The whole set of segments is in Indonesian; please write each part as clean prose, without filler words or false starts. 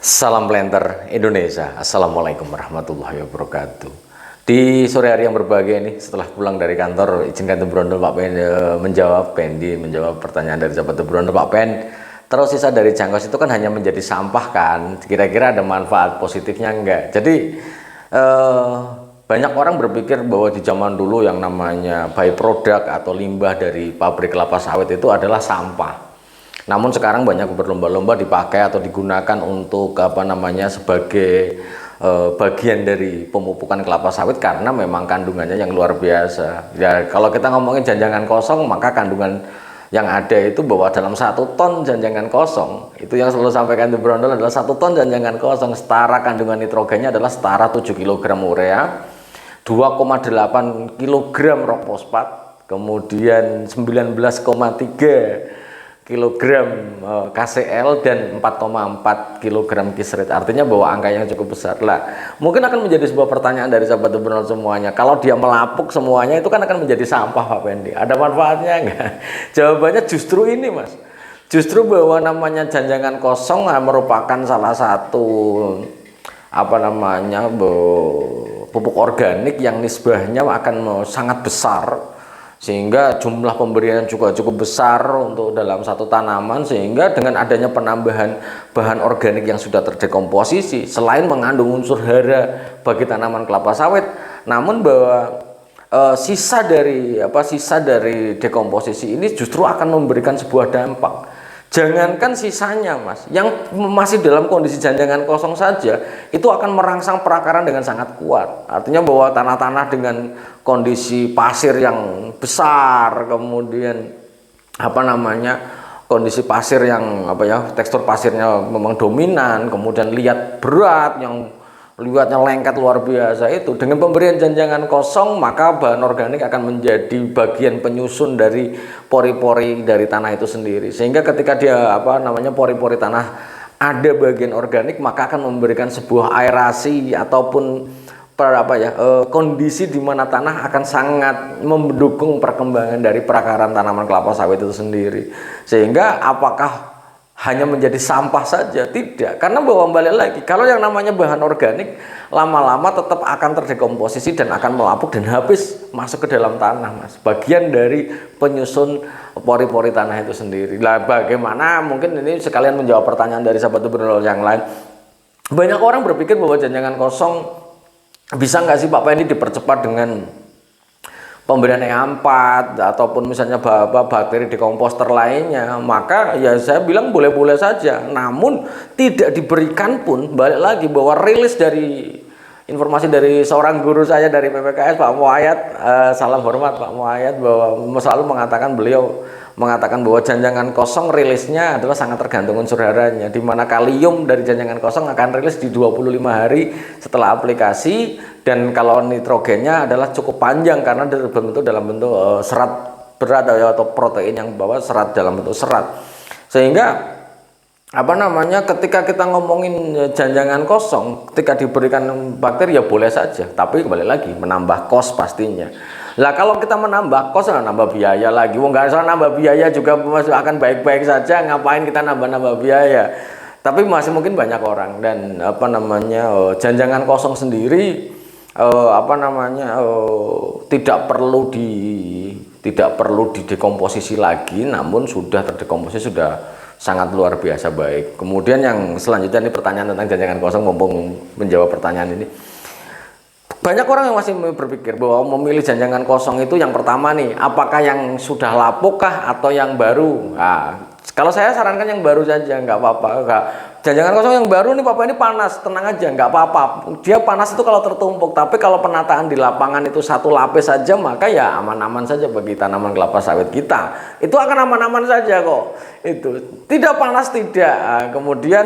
Salam Planter Indonesia. Assalamualaikum warahmatullahi wabarakatuh. Di sore hari yang berbahagia ini, setelah pulang dari kantor, izinkan Brondol Pak Pen menjawab pertanyaan dari sahabat Brondol Pak Pen. Terus sisa dari jangkos itu kan hanya menjadi sampah kan? Kira-kira ada manfaat positifnya enggak? Jadi banyak orang berpikir bahwa di zaman dulu yang namanya byproduct atau limbah dari pabrik kelapa sawit itu adalah sampah. Namun sekarang banyak berlomba-lomba dipakai atau digunakan untuk sebagai bagian dari pemupukan kelapa sawit karena memang kandungannya yang luar biasa. Ya kalau kita ngomongin janjangan kosong, maka kandungan yang ada itu bahwa dalam 1 ton janjangan kosong, itu yang selalu sampaikan di Brondol adalah 1 ton janjangan kosong setara kandungan nitrogennya adalah setara 7 kg urea, 2,8 kg rock fosfat, kemudian 19,3 kilogram KCl dan 4,4 kilogram kisrit. Artinya bahwa angka yang cukup besar lah. Mungkin akan menjadi sebuah pertanyaan dari sahabat Brondol semuanya. Kalau dia melapuk semuanya itu kan akan menjadi sampah Pak Pendi. Ada manfaatnya enggak? Jawabannya justru ini Mas. Justru bahwa namanya janjangan kosong merupakan salah satu pupuk organik yang nisbahnya akan sangat besar, sehingga jumlah pemberian juga cukup besar untuk dalam satu tanaman, sehingga dengan adanya penambahan bahan organik yang sudah terdekomposisi selain mengandung unsur hara bagi tanaman kelapa sawit, namun bahwa sisa dari dekomposisi ini justru akan memberikan sebuah dampak. Jangankan sisanya Mas, yang masih dalam kondisi janjangan kosong saja itu akan merangsang perakaran dengan sangat kuat. Artinya bahwa tanah-tanah dengan kondisi pasir yang besar, kemudian kondisi pasir yang tekstur pasirnya memang dominan, kemudian liat berat yang liwatnya lengket luar biasa, itu dengan pemberian janjangan kosong maka bahan organik akan menjadi bagian penyusun dari pori-pori dari tanah itu sendiri, sehingga ketika dia pori-pori tanah ada bagian organik maka akan memberikan sebuah aerasi ataupun kondisi di mana tanah akan sangat mendukung perkembangan dari perakaran tanaman kelapa sawit itu sendiri. Sehingga apakah hanya menjadi sampah saja? Tidak, karena bahwa balik lagi, kalau yang namanya bahan organik lama-lama tetap akan terdekomposisi dan akan melapuk dan habis masuk ke dalam tanah Mas, bagian dari penyusun pori-pori tanah itu sendiri. Lah bagaimana, mungkin ini sekalian menjawab pertanyaan dari sahabat Brondol yang lain. Banyak orang berpikir bahwa janjangan kosong bisa nggak sih Pak ini dipercepat dengan pemberian E4 ataupun misalnya bakteri dekomposter lainnya? Maka ya saya bilang boleh-boleh saja, namun tidak diberikan pun. Balik lagi bahwa rilis dari informasi dari seorang guru saya dari PPKS, Pak Muayat, salam hormat Pak Muayat, bahwa selalu mengatakan bahwa janjangan kosong rilisnya adalah sangat tergantung unsur haranya, di mana kalium dari janjangan kosong akan rilis di 25 hari setelah aplikasi, dan kalau nitrogennya adalah cukup panjang karena berbentuk dalam bentuk serat berat atau protein yang bawa serat dalam bentuk serat. Sehingga ketika kita ngomongin janjangan kosong, ketika diberikan bakteri ya boleh saja, tapi kembali lagi menambah kos pastinya. Lah kalau kita menambah kos, nambah biaya lagi. Nggak usah nambah biaya juga masih akan baik-baik saja. Ngapain kita nambah biaya? Tapi masih mungkin banyak orang, dan janjangan kosong sendiri tidak perlu didekomposisi lagi, namun sudah terdekomposisi sudah sangat luar biasa baik. Kemudian yang selanjutnya ini pertanyaan tentang janjangan kosong, mumpung menjawab pertanyaan ini. Banyak orang yang masih berpikir bahwa memilih janjangan kosong itu yang pertama nih, apakah yang sudah lapuk kah atau yang baru? Nah, kalau saya sarankan yang baru saja, nggak apa-apa. Janjangan kosong yang baru nih Bapak ini panas, tenang aja, nggak apa-apa. Dia panas itu kalau tertumpuk, tapi kalau penataan di lapangan itu satu lapis saja, maka ya aman-aman saja bagi tanaman kelapa sawit kita. Itu akan aman-aman saja kok. Itu tidak panas, tidak. Nah, kemudian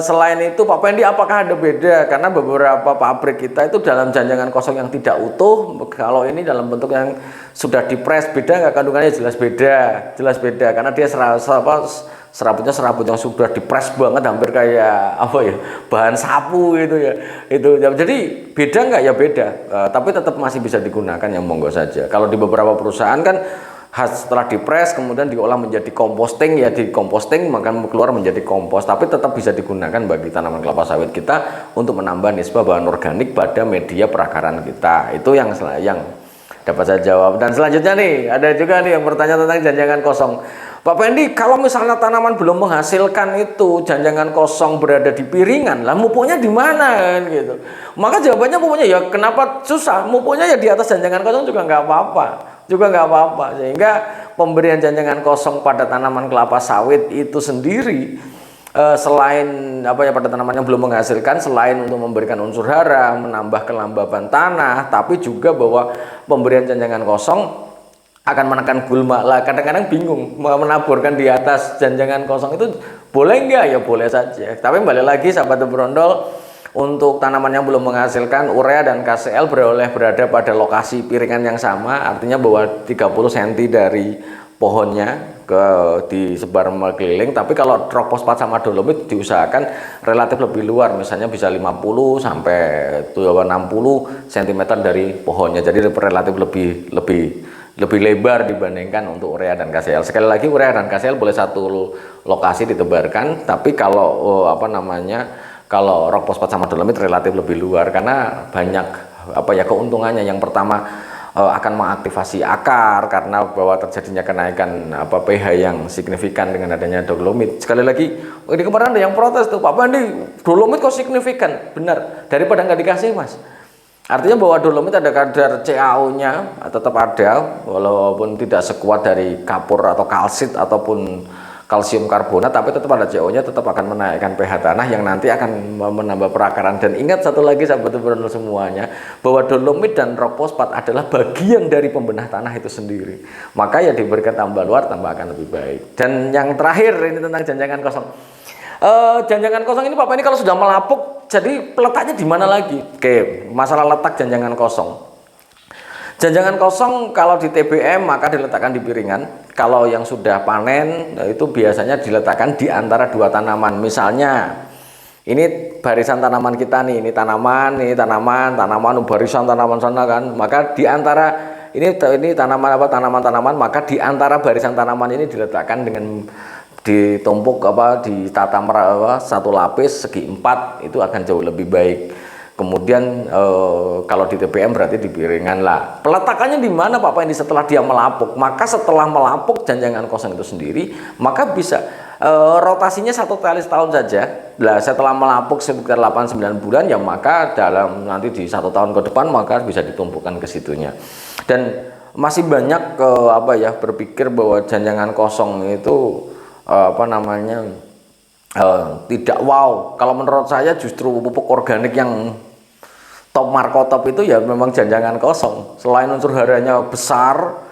selain itu Pak Pendi, apakah ada beda? Karena beberapa pabrik kita itu dalam janjangan kosong yang tidak utuh, kalau ini dalam bentuk yang sudah dipres, beda nggak kandungannya? Jelas beda, karena dia serabutnya serabut yang sudah dipres banget, hampir kayak bahan sapu gitu ya. Itu jadi beda nggak? Ya beda, tapi tetap masih bisa digunakan, yang monggo saja. Kalau di beberapa perusahaan kan Setelah dipres kemudian diolah menjadi composting, ya di composting maka keluar menjadi kompos, tapi tetap bisa digunakan bagi tanaman kelapa sawit kita untuk menambah nisbah bahan organik pada media perakaran kita. Itu yang dapat saya jawab. Dan selanjutnya nih, ada juga nih yang bertanya tentang janjangan kosong. Pak Pendi, kalau misalnya tanaman belum menghasilkan itu, janjangan kosong berada di piringan, lah mupuknya di mana kan gitu. Maka jawabannya mupuknya ya kenapa susah? Mupuknya ya di atas janjangan kosong juga nggak apa-apa. Sehingga pemberian janjangan kosong pada tanaman kelapa sawit itu sendiri selain pada tanaman yang belum menghasilkan, selain untuk memberikan unsur hara, menambah kelembaban tanah, tapi juga bahwa pemberian janjangan kosong akan menekan gulma. Lah kadang-kadang bingung menaburkan di atas janjangan kosong itu boleh nggak? Ya boleh saja, tapi balik lagi sahabat berondol, untuk tanaman yang belum menghasilkan, urea dan KCL berada pada lokasi piringan yang sama, artinya bahwa 30 cm dari pohonnya disebar mengeliling. Tapi kalau rock fosfat sama dolomit diusahakan relatif lebih luar, misalnya bisa 50 sampai 60 cm dari pohonnya, jadi relatif lebih lebar dibandingkan untuk urea dan KCL. Sekali lagi, urea dan KCL boleh satu lokasi ditebarkan, tapi kalau kalau rock fosfat sama dolomit relatif lebih luar, karena banyak keuntungannya. Yang pertama, akan mengaktifasi akar karena bahwa terjadinya kenaikan pH yang signifikan dengan adanya dolomit. Sekali lagi, ini kemarin ada yang protes tuh, Pak Pandi, dolomit kok signifikan? Benar, daripada nggak dikasih Mas. Artinya bahwa dolomit ada kadar CaO-nya tetap ada, walaupun tidak sekuat dari kapur atau kalsit ataupun kalsium karbonat, tapi tetap ada CaO-nya, tetap akan menaikkan pH tanah yang nanti akan menambah perakaran. Dan ingat satu lagi sahabat berondol semuanya, bahwa dolomit dan rock fosfat adalah bagian dari pembenah tanah itu sendiri. Maka ya diberikan tambah luar, tambah akan lebih baik. Dan yang terakhir ini tentang janjangan kosong. Janjangan kosong ini Pak, ini kalau sudah melapuk, jadi letaknya di mana lagi? Oke, masalah letak janjangan kosong. Janjangan kosong kalau di TBM maka diletakkan di piringan. Kalau yang sudah panen itu biasanya diletakkan di antara dua tanaman. Misalnya ini barisan tanaman kita nih, ini tanaman, barisan tanaman sana kan. Maka di antara ini tanaman, maka di antara barisan tanaman ini diletakkan dengan ditumpuk ditata satu lapis segi 4, itu akan jauh lebih baik. Kemudian kalau di TBM berarti di piringan lah. Peletakannya di mana Pak Pendi setelah dia melapuk? Maka setelah melapuk janjangan kosong itu sendiri, maka bisa rotasinya 1 kali setahun saja. Lah setelah melapuk sekitar 8-9 bulan, ya maka dalam nanti di 1 tahun ke depan maka bisa ditumpukan ke situnya. Dan masih banyak berpikir bahwa janjangan kosong itu tidak wow. Kalau menurut saya justru pupuk organik yang top markotop itu ya memang janjangan kosong. Selain unsur haranya besar,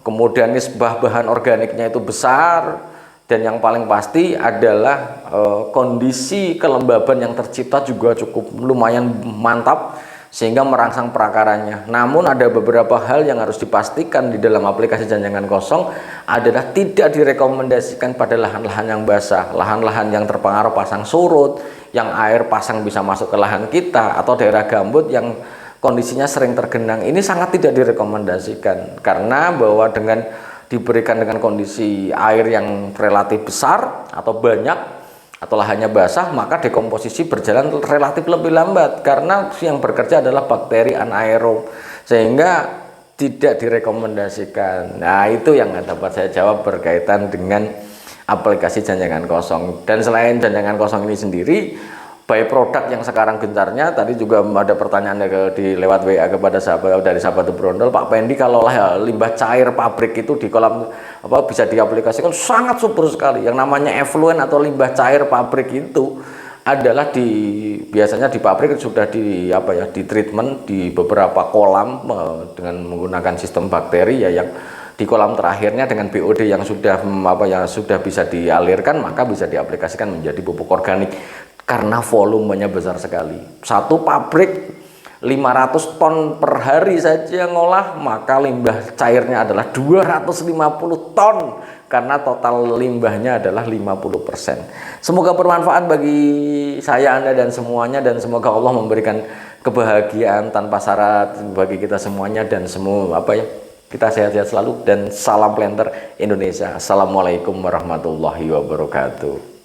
kemudian nisbah bahan organiknya itu besar, dan yang paling pasti adalah kondisi kelembaban yang tercipta juga cukup lumayan mantap sehingga merangsang perakarannya. Namun ada beberapa hal yang harus dipastikan di dalam aplikasi janjangan kosong adalah tidak direkomendasikan pada lahan-lahan yang basah, lahan-lahan yang terpengaruh pasang surut, yang air pasang bisa masuk ke lahan kita, atau daerah gambut yang kondisinya sering tergenang. Ini sangat tidak direkomendasikan, karena bahwa dengan diberikan dengan kondisi air yang relatif besar atau banyak atau lahannya basah, maka dekomposisi berjalan relatif lebih lambat karena yang bekerja adalah bakteri anaerob, sehingga tidak direkomendasikan. Nah, itu yang dapat saya jawab berkaitan dengan aplikasi janjangan kosong. Dan selain janjangan kosong ini sendiri, by product yang sekarang gencarnya, tadi juga ada pertanyaan di lewat WA kepada dari sahabat berondol, Pak Pendi, kalau limbah cair pabrik itu di kolam bisa diaplikasikan, sangat subur sekali. Yang namanya effluent atau limbah cair pabrik itu adalah biasanya di pabrik sudah di treatment di beberapa kolam dengan menggunakan sistem bakteri, ya, yang di kolam terakhirnya dengan BOD yang sudah bisa dialirkan, maka bisa diaplikasikan menjadi pupuk organik. Karena volumenya besar sekali. Satu pabrik 500 ton per hari saja ngolah, maka limbah cairnya adalah 250 ton, karena total limbahnya adalah 50%. Semoga bermanfaat bagi saya, Anda, dan semuanya, dan semoga Allah memberikan kebahagiaan tanpa syarat bagi kita semuanya, dan semua Kita sehat-sehat selalu dan salam planter Indonesia. Assalamualaikum warahmatullahi wabarakatuh.